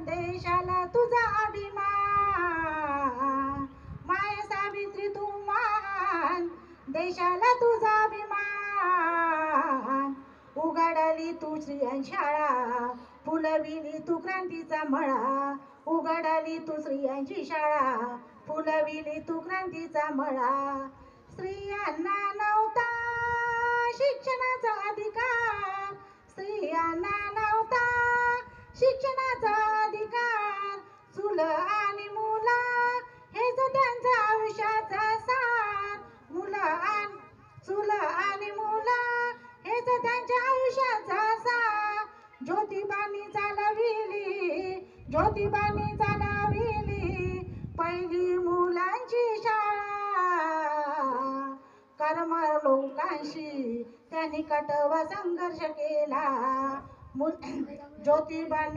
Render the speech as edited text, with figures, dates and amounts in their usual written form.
देशाला तुझा अभिमान, माय सावित्री तू महान, देशाला तुझा अभिमान. उघडली तू स्त्रियांची शाळा, फुलविली तू क्रांतीचा मळा. उघडली तू स्त्रियांची शाळा, फुलविली तू क्रांतीचा मळा. स्त्रियांना नव्हता शिक्षणाचा अधिकार, स्त्रियांना नव्हता शिक्षणाचा अधिकार. चूल आणि मुला हेच त्यांचा आयुष्याचा सार. चूल आणि मुला हेच त्यांच्या आयुष्याचा सार. ज्योतिबांनी चालविली पहिली मुलांची शाळा. कर्मर लोकांशी त्यांनी कटवा संघर्ष केला. ज्योतिबांनी